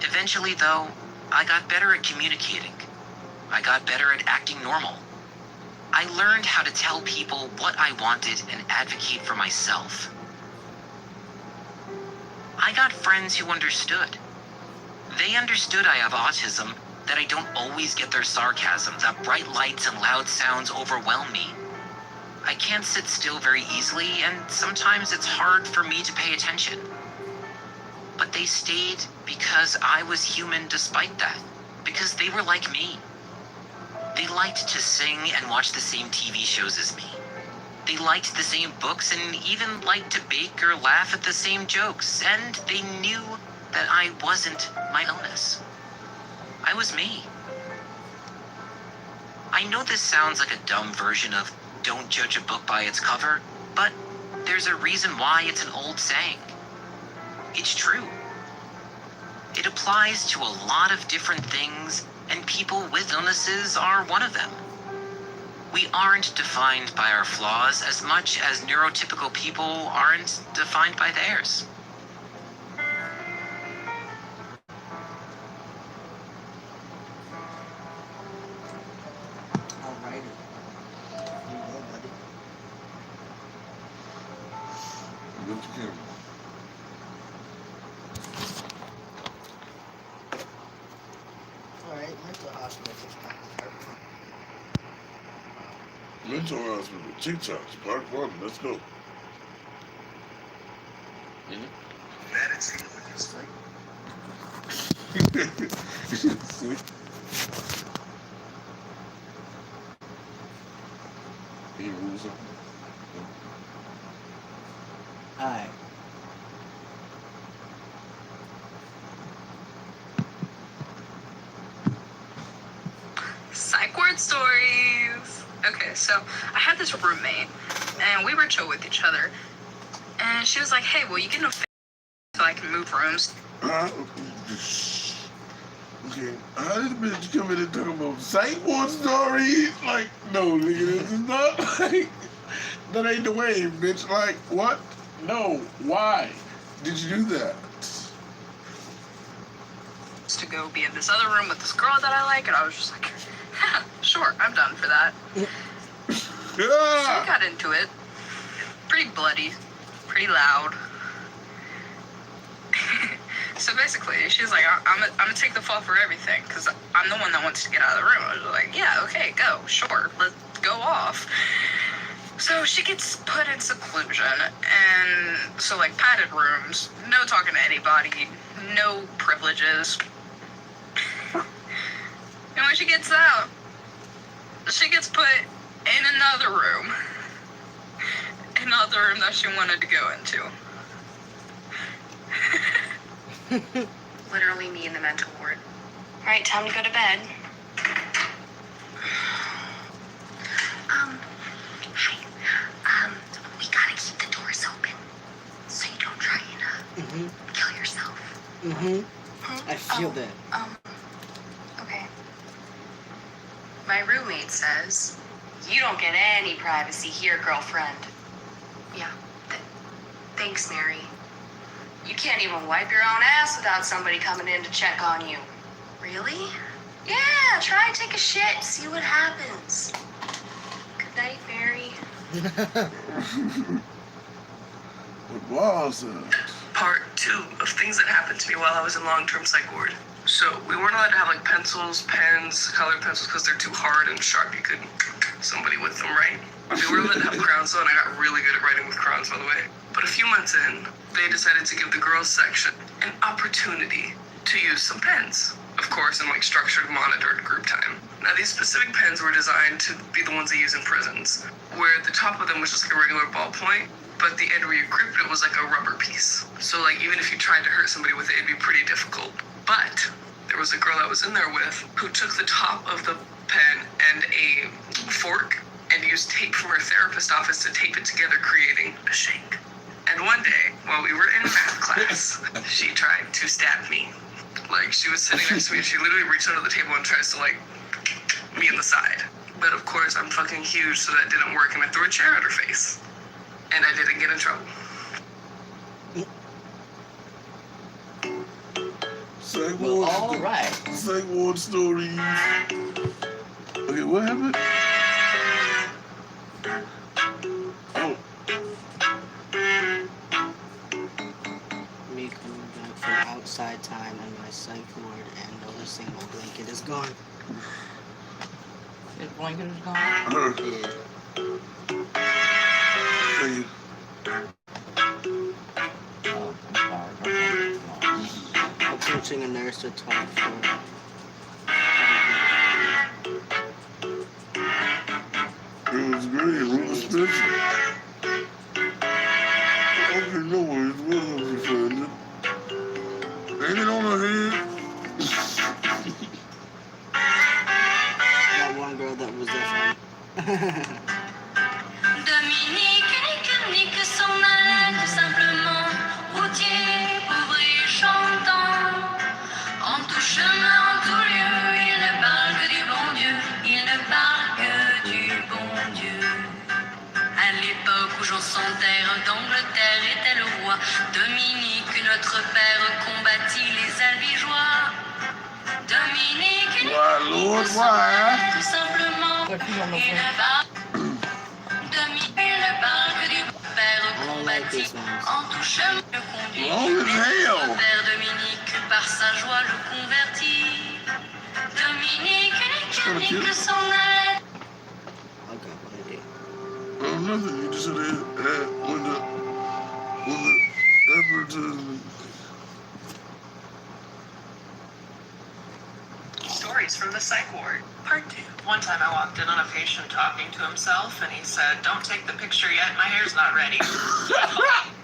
Eventually, though, I got better at communicating. I got better at acting normal. I learned how to tell people what I wanted and advocate for myself. I got friends who understood. They understood I have autism, that I don't always get their sarcasm, that bright lights and loud sounds overwhelm me. I can't sit still very easily, and sometimes it's hard for me to pay attention. But they stayed because I was human despite that, because they were like me. They liked to sing and watch the same TV shows as me. They liked the same books and even liked to bake or laugh at the same jokes, and they knew that I wasn't my illness. I was me. I know this sounds like a dumb version of don't judge a book by its cover, but there's a reason why it's an old saying. It's true. It applies to a lot of different things, and people with illnesses are one of them. We aren't defined by our flaws as much as neurotypical people aren't defined by theirs. Alrighty. Here you go, buddy. Look at him. Alright, mental hospital is part Mental hospital, TikToks, part 1. Let's go. Meditate with your strength. See? He rules up. Alright. Psych ward stories. Okay, so I had this roommate, and we were chill with each other. And she was like, "Hey, will you get in a so I can move rooms?" Okay, how did bitch come in and talk about psych ward stories? Like, no, nigga, this is not like, that ain't the way, bitch. Like, what? No, why did you do that? To go be in this other room with this girl that I like, and I was just like, sure, I'm done for that. So we got into it. Pretty bloody, pretty loud. So basically, she's like, I'm gonna take the fall for everything, because I'm the one that wants to get out of the room. I was like, yeah, okay, go, sure, let's go off. So she gets put in seclusion, and so like padded rooms, no talking to anybody, no privileges, when she gets out, she gets put in another room. Another room that she wanted to go into. Literally me in the mental ward. All right, time to go to bed. Hi. We gotta keep the doors open so you don't try and kill yourself. I feel that. Okay. My roommate says you don't get any privacy here, girlfriend. Yeah. Thanks, Mary. You can't even wipe your own ass without somebody coming in to check on you. Really? Yeah, try and take a shit, see what happens. Good night, Mary. What was that? Part 2 of things that happened to me while I was in long-term psych ward. So we weren't allowed to have like pencils, pens, colored pencils because they're too hard and sharp. You couldn't somebody with them, right? We were allowed to have crayons though, and I got really good at writing with crayons, by the way. But a few months in, they decided to give the girls section an opportunity to use some pens. Of course, in like structured, monitored group time. Now these specific pens were designed to be the ones they use in prisons, where the top of them was just like a regular ballpoint, but the end where you gripped it was like a rubber piece. So like even if you tried to hurt somebody with it, it'd be pretty difficult. But there was a girl I was in there with who took the top of the pen and a fork and used tape from her therapist office to tape it together, creating a shake. And one day, while we were in math class, she tried to stab me. Like, she was sitting next to me and she literally reached under the table and tries to, like, me in the side. But of course, I'm fucking huge, so that didn't work, and I threw a chair at her face. And I didn't get in trouble. Psych Well, ward. all right. Psych ward stories. Okay, what happened? Oh. Me coming back from outside time in my psych ward and noticing my blanket is gone. His blanket is gone. Her. Yeah. Thank you. Oh, I'm sorry. Approaching a nurse at 24. It was great. It was expensive. Okay, no worries. We'll help you find it. Ain't it on her head? That one girl that was there for Dominique, Nique s'en allait tout simplement. Routier, pauvre et chantant. En tout chemin, en tout lieu, il ne parle que du bon Dieu. Il ne parle que du bon Dieu. À l'époque où Jean sans terre d'Angleterre était le roi, Dominique, notre père, combattit les albigeois. Dominique, Why, Lord, why? tout simplement. Il ne parle Dominique, il ne parle que du père I don't like combattit. this one. En tout chemin le conduit. Long as Mais hell. notre père Dominique, par sa joie, le convertit. Dominique, Nique s'en allait. Okay, what I did. Oh, nothing. You just said that when the advertisement. Stories from the psych ward. Part 2. One time I walked in on a patient talking to himself, and he said, "Don't take the picture yet, my hair's not ready."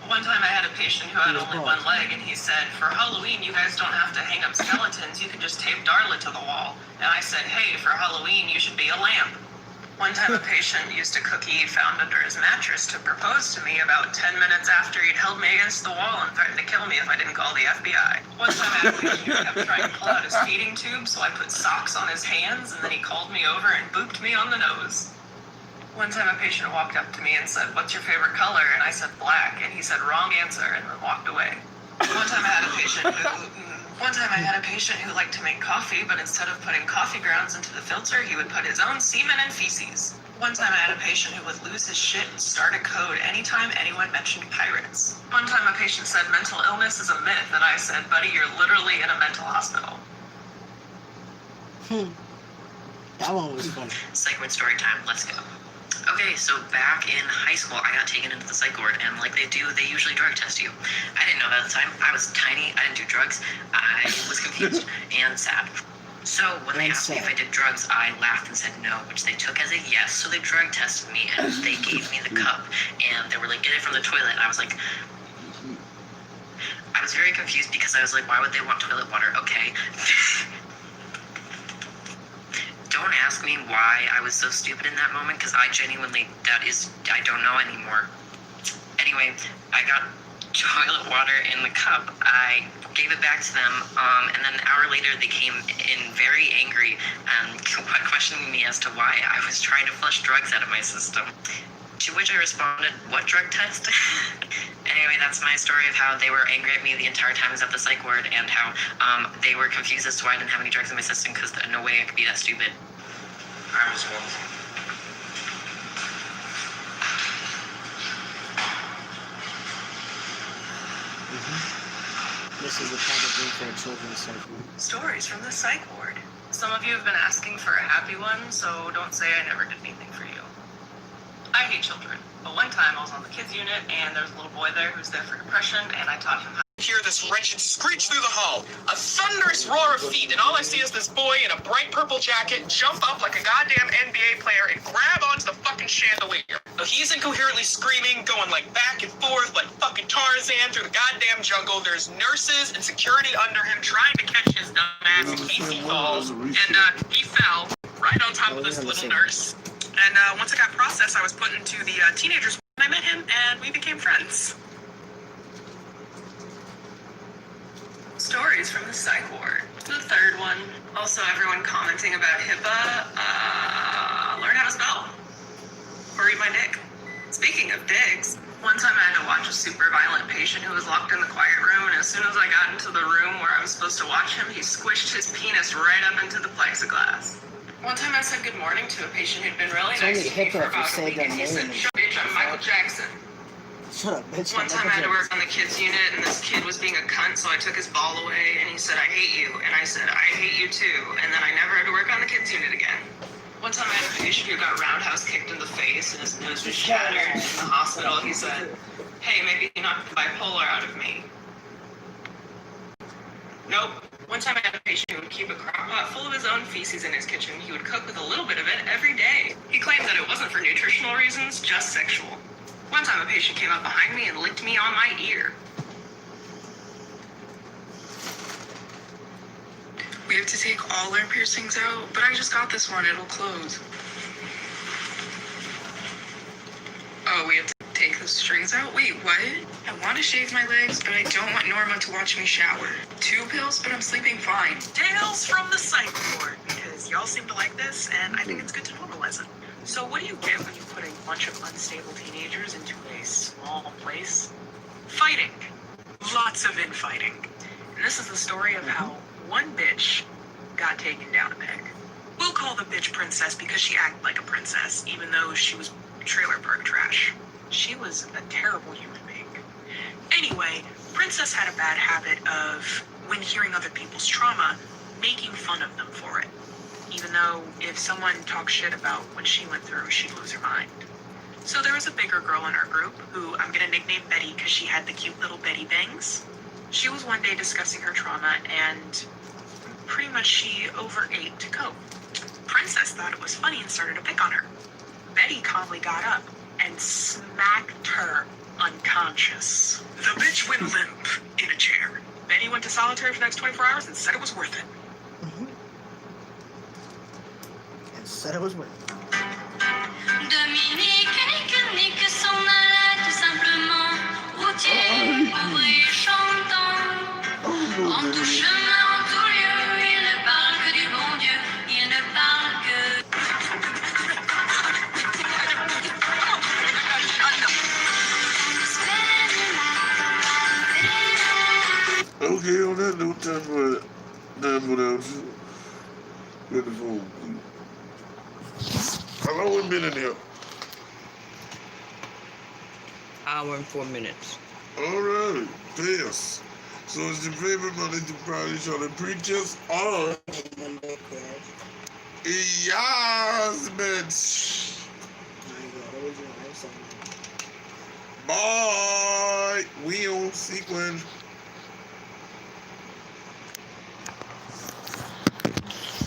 One time I had a patient who had only one leg, and he said, "For Halloween, you guys don't have to hang up skeletons, you can just tape Darla to the wall." And I said, "Hey, for Halloween, you should be a lamp." One time a patient used a cookie he found under his mattress to propose to me about 10 minutes after he'd held me against the wall and threatened to kill me if I didn't call the FBI. One time I had a patient who kept trying to pull out his feeding tube, so I put socks on his hands, and then he called me over and booped me on the nose. One time a patient walked up to me and said, "What's your favorite color?" And I said, "Black," and he said, "Wrong answer," and then walked away. One time I had a patient who liked to make coffee, but instead of putting coffee grounds into the filter, he would put his own semen and feces. One time I had a patient who would lose his shit and start a code anytime anyone mentioned pirates. One time a patient said mental illness is a myth, and I said, "Buddy, you're literally in a mental hospital." That one was funny. Psych ward story time. Let's go. Okay, so back in high school, I got taken into the psych ward, and like they do, they usually drug test you. I didn't know that at the time. I was tiny. I didn't do drugs. I was confused and sad. So when they asked me if I did drugs, I laughed and said no, which they took as a yes. So they drug tested me and they gave me the cup. And they were like, get it from the toilet. And I was like, I was very confused because I was like, why would they want toilet water? Okay. Don't ask me why I was so stupid in that moment, because I genuinely, I don't know anymore. Anyway, I got toilet water in the cup. I gave it back to them, and then an hour later they came in very angry and questioning me as to why I was trying to flush drugs out of my system. To which I responded, what drug test? Anyway, that's my story of how they were angry at me the entire time I was at the psych ward, and how they were confused as to why I didn't have any drugs in my system, because no way I could be that stupid. I was one. This is the kind of thing for a children's psych ward. Stories from the psych ward. Some of you have been asking for a happy one, so don't say I never did anything for you. I hate children, but one time I was on the kids unit and there was a little boy there who was there for depression, and I taught him how. Hear this wretched screech through the hall, a thunderous roar of feet, and all I see is this boy in a bright purple jacket jump up like a goddamn NBA player and grab onto the fucking chandelier. So he's incoherently screaming, going like back and forth like fucking Tarzan through the goddamn jungle. There's nurses and security under him trying to catch his dumb ass in case he falls, and he fell right on top of this little nurse. And once I got processed, I was put into the teenagers, and I met him, and we became friends. Stories from the psych ward. The third one. Also, everyone commenting about HIPAA. Learn how to spell. Or read my dick. Speaking of dicks, one time I had to watch a super violent patient who was locked in the quiet room, and as soon as I got into the room where I was supposed to watch him, he squished his penis right up into the plexiglass. One time I said good morning to a patient who'd been really nice to me for about a week, and he said, bitch, I'm Michael Jackson. Shut up, bitch. One time I had to work on the kids unit, and this kid was being a cunt, so I took his ball away, and he said, I hate you. And I said, I hate you too. And then I never had to work on the kids unit again. One time I had a patient who got roundhouse kicked in the face, and his nose was shattered. In the hospital, he said, hey, maybe you knocked the bipolar out of me. Nope. One time I had a patient who would keep a crock pot full of his own feces in his kitchen. He would cook with a little bit of it every day. He claimed that it wasn't for nutritional reasons, just sexual. One time a patient came up behind me and licked me on my ear. We have to take all our piercings out, but I just got this one, it'll close. Oh, we have to take the strings out? Wait, what? I want to shave my legs, but I don't want Norma to watch me shower. 2 pills, but I'm sleeping fine. Tales from the psych ward, because y'all seem to like this, and I think it's good to normalize it. So what do you get when you put a bunch of unstable teenagers into a small place? Fighting. Lots of infighting. And this is the story of how one bitch got taken down a peg. We'll call the bitch princess because she acted like a princess, even though she was trailer park trash. She was a terrible human being. Anyway, Princess had a bad habit of, when hearing other people's trauma, making fun of them for it. Even though if someone talked shit about what she went through, she'd lose her mind. So there was a bigger girl in our group who I'm gonna nickname Betty because she had the cute little Betty bangs. She was one day discussing her trauma, and pretty much she overate to cope. Princess thought it was funny and started to pick on her. Betty calmly got up and smacked her unconscious. The bitch went limp in a chair. Betty went to solitary for the next 24 hours and said it was worth it. Said it was worth it. Dominique, Nique s'en alla tout simplement, routier, pauvre et chantant. En tout chemin, en tout lieu, il ne parle que du bon Dieu, il ne parle que... Okay, on that note, time what else? Get the phone, please. How long we been in here? Hour and 4 minutes. Alright, yes. So it's your favorite Monday to Friday show, the preachers are... Yes, bitch. Bye. We on sequence.